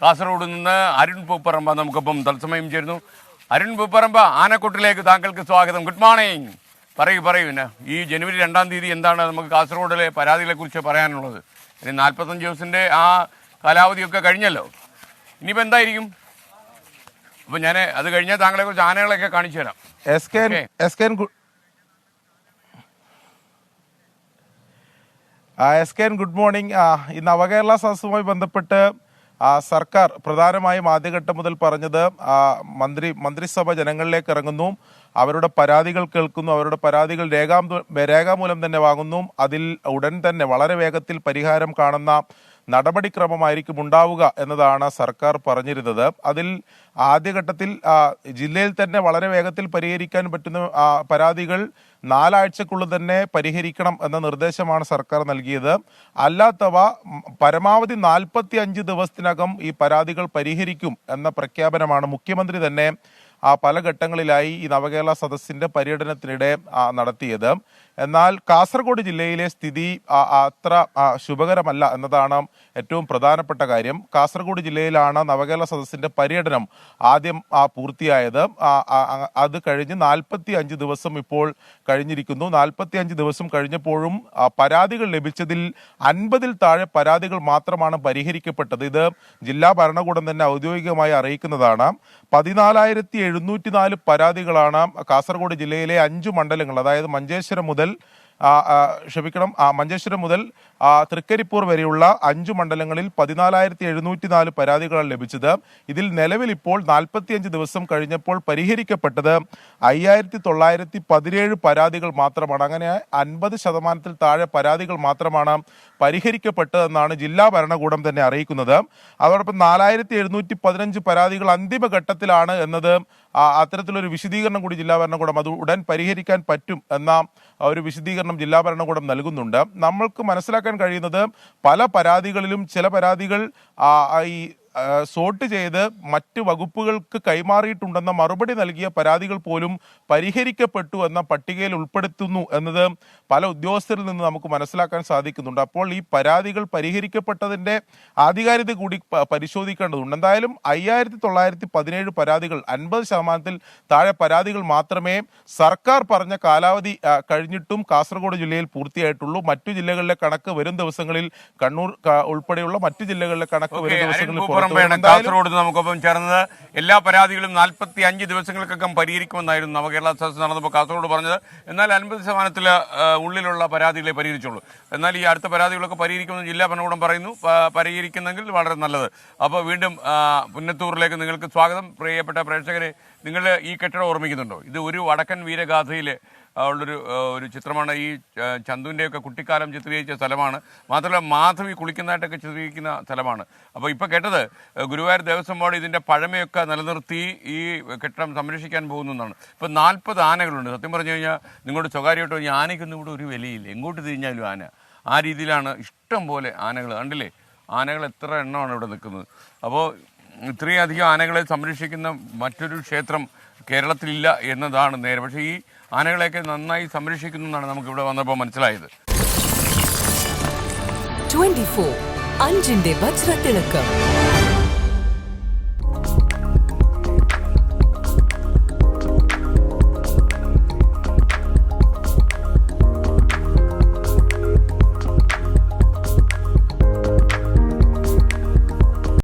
കാസർഗോഡ് നിന്ന് അരുൺ പൂപ്പറമ്പ നമുക്കൊപ്പം തത്സമയം ചേരുന്നു. അരുൺ പൂപ്പറമ്പ, ആനക്കൊട്ടിലേക്ക് താങ്കൾക്ക് സ്വാഗതം. Good morning. പറയൂ പിന്നെ ഈ ജനുവരി 2-ാം തീയതി എന്താണ് നമുക്ക് കാസർഗോഡിലെ പരാതികളെ കുറിച്ച് പറയാനുള്ളത്? ഇനി 45 ദിവസത്തിന്റെ ആ കാലാവധിയൊക്കെ കഴിഞ്ഞല്ലോ, ഇനിയിപ്പോൾ എന്തായിരിക്കും? അപ്പം ഞാൻ അത് കഴിഞ്ഞാൽ താങ്കളെ കുറിച്ച് ആനകളൊക്കെ കാണിച്ചു തരാം. Good morning. ഈ നവകേരള സദസ്സുമായി ബന്ധപ്പെട്ട് സർക്കാർ പ്രധാനമായും ആദ്യഘട്ടം മുതൽ പറഞ്ഞത് മന്ത്രിസഭ ജനങ്ങളിലേക്ക് ഇറങ്ങുന്നു, അവരുടെ പരാതികൾ കേൾക്കുന്നു, അവരുടെ പരാതികൾ രേഖാമൂലം തന്നെ വാങ്ങുന്നു, അതിൽ ഉടൻ തന്നെ വളരെ വേഗത്തിൽ പരിഹാരം കാണുന്ന നടപടിക്രമമായിരിക്കും ഉണ്ടാവുക എന്നതാണ് സർക്കാർ പറഞ്ഞിരുന്നത്. അതിൽ ആദ്യഘട്ടത്തിൽ ജില്ലയിൽ തന്നെ വളരെ വേഗത്തിൽ പരിഹരിക്കാൻ പറ്റുന്ന പരാതികൾ 4 ആഴ്ചക്കുള്ളിൽ തന്നെ പരിഹരിക്കണം എന്ന നിർദ്ദേശമാണ് സർക്കാർ നൽകിയത്. അല്ലാത്തവ പരമാവധി 45 ദിവസത്തിനകം ഈ പരാതികൾ പരിഹരിക്കും എന്ന പ്രഖ്യാപനമാണ് മുഖ്യമന്ത്രി തന്നെ പല ഘട്ടങ്ങളിലായി ഈ നവകേരള സദസ്സിന്റെ പര്യടനത്തിനിടെ നടത്തിയത്. എന്നാൽ കാസർഗോഡ് ജില്ലയിലെ സ്ഥിതി അത്ര ശുഭകരമല്ല എന്നതാണ് ഏറ്റവും പ്രധാനപ്പെട്ട കാര്യം. കാസർഗോഡ് ജില്ലയിലാണ് നവകേരള സദസ്സിന്റെ പര്യടനം ആദ്യം പൂർത്തിയായത്. അത് കഴിഞ്ഞ് 45 ദിവസം ഇപ്പോൾ കഴിഞ്ഞിരിക്കുന്നു. 45 ദിവസം കഴിഞ്ഞപ്പോഴും പരാതികൾ ലഭിച്ചതിൽ 50-ൽ താഴെ പരാതികൾ മാത്രമാണ് പരിഹരിക്കപ്പെട്ടത്. ഇത് ജില്ലാ ഭരണകൂടം തന്നെ ഔദ്യോഗികമായി അറിയിക്കുന്നതാണ്. 14,704 പരാതികളാണ് കാസർഗോഡ് ജില്ലയിലെ 5 മണ്ഡലങ്ങൾ, അതായത് മഞ്ചേശ്വരം മുതൽ തൃക്കരിപ്പൂർ വരെയുള്ള 5 മണ്ഡലങ്ങളിൽ 14,704 പരാതികളാണ് ലഭിച്ചത്. ഇതിൽ നിലവിൽ ഇപ്പോൾ 45 ദിവസം കഴിഞ്ഞപ്പോൾ പരിഹരിക്കപ്പെട്ടത് 5,917 പരാതികൾ മാത്രമാണ്. അങ്ങനെ 50% താഴെ പരാതികൾ മാത്രമാണ് പരിഹരിക്കപ്പെട്ടതെന്നാണ് ജില്ലാ ഭരണകൂടം തന്നെ അറിയിക്കുന്നത്. അതോടൊപ്പം 4,715 പരാതികൾ അന്തിമഘട്ടത്തിലാണ് എന്നത് അത്തരത്തിലൊരു വിശദീകരണം കൂടി ജില്ലാ ഭരണകൂടം അത് ഉടൻ പരിഹരിക്കാൻ പറ്റും എന്ന ഒരു വിശദീകരണം ജില്ലാ ഭരണകൂടം നൽകുന്നുണ്ട്. നമ്മൾക്ക് മനസ്സിലാക്കാൻ കഴിയുന്നത് പല പരാതികളിലും ചില പരാതികൾ ഈ സോർട്ട് ചെയ്ത് മറ്റ് വകുപ്പുകൾക്ക് കൈമാറിയിട്ടുണ്ടെന്ന മറുപടി നൽകിയ പരാതികൾ പോലും പരിഹരിക്കപ്പെട്ടു എന്ന പട്ടികയിൽ ഉൾപ്പെടുത്തുന്നു എന്നത് പല ഉദ്യോഗസ്ഥരിൽ നിന്ന് നമുക്ക് മനസ്സിലാക്കാൻ സാധിക്കുന്നുണ്ട്. അപ്പോൾ ഈ പരാതികൾ പരിഹരിക്കപ്പെട്ടതിന്റെ ആധികാരികത കൂടി പരിശോധിക്കേണ്ടതുണ്ട്. എന്തായാലും 5,917 പരാതികൾ, 50%-ൽ താഴെ പരാതികൾ മാത്രമേ സർക്കാർ പറഞ്ഞ കാലാവധി കഴിഞ്ഞിട്ടും കാസർഗോഡ് ജില്ലയിൽ പൂർത്തിയായിട്ടുള്ളൂ. മറ്റു ജില്ലകളിലെ കണക്ക് വരും ദിവസങ്ങളിൽ, കണ്ണൂർ ഉൾപ്പെടെയുള്ള മറ്റു ജില്ലകളിലെ കണക്ക് വരും ദിവസങ്ങളിൽ കാസർഗോഡ് നമുക്കൊപ്പം ചേർന്നത്. എല്ലാ പരാതികളും 45 ദിവസങ്ങൾക്കകം പരിഹരിക്കുമെന്നായിരുന്നു നവകേരള സദസ്സ് നടന്നപ്പോൾ കാസർഗോഡ് പറഞ്ഞത്. എന്നാൽ 50% ഉള്ളിലുള്ള പരാതികളെ പരിഹരിച്ചുള്ളൂ. എന്നാൽ ഈ അടുത്ത പരാതികളൊക്കെ പരിഹരിക്കുമെന്ന് ജില്ലാ ഭരണകൂടം പറയുന്നു. പരിഹരിക്കുന്നെങ്കിൽ വളരെ നല്ലത്. അപ്പോൾ വീണ്ടും പുന്നത്തൂരിലേക്ക് നിങ്ങൾക്ക് സ്വാഗതം. പ്രിയപ്പെട്ട പ്രേക്ഷകരെ, നിങ്ങൾ ഈ കെട്ടിടം ഓർമ്മിക്കുന്നുണ്ടോ? ഇത് ഒരു വടക്കൻ വീരഗാഥയിൽ ഒരു ചിത്രമാണ്. ഈ ചന്തുവിൻ്റെയൊക്കെ കുട്ടിക്കാലം ചിത്രീകരിച്ച സ്ഥലമാണ്. മാത്രമല്ല മാധവി കുളിക്കുന്നതായിട്ടൊക്കെ ചിത്രീകരിക്കുന്ന സ്ഥലമാണ്. അപ്പോൾ ഇപ്പോൾ കേട്ടത് ഗുരുവായൂർ ദേവസ്വം ബോർഡ് ഇതിൻ്റെ പഴമയൊക്കെ നിലനിർത്തി ഈ കെട്ടിടം സംരക്ഷിക്കാൻ പോകുന്നതാണ്. ഇപ്പോൾ 40 ആനകളുണ്ട്. സത്യം പറഞ്ഞു കഴിഞ്ഞാൽ നിങ്ങളുടെ സ്വകാര്യമായിട്ട് ഈ ആനയ്ക്കൊന്നും ഇവിടെ ഒരു വിലയില്ല, എങ്ങോട്ട് തിരിഞ്ഞാലും ആന. ആ രീതിയിലാണ് ഇഷ്ടം പോലെ ആനകൾ. കണ്ടില്ലേ, ആനകൾ എത്ര എണ്ണമാണ് ഇവിടെ നിൽക്കുന്നത്. അപ്പോൾ ഇത്രയും അധികം ആനകളെ സംരക്ഷിക്കുന്ന മറ്റൊരു ക്ഷേത്രം കേരളത്തിലില്ല എന്നതാണ് നേരെ. പക്ഷേ ഈ ആനകളെയൊക്കെ നന്നായി സംരക്ഷിക്കുന്നു എന്നാണ് നമുക്കിവിടെ വന്നപ്പോൾ മനസ്സിലായത്. 24 അഞ്ചിന്റെ വജ്രത്തിളക്കം.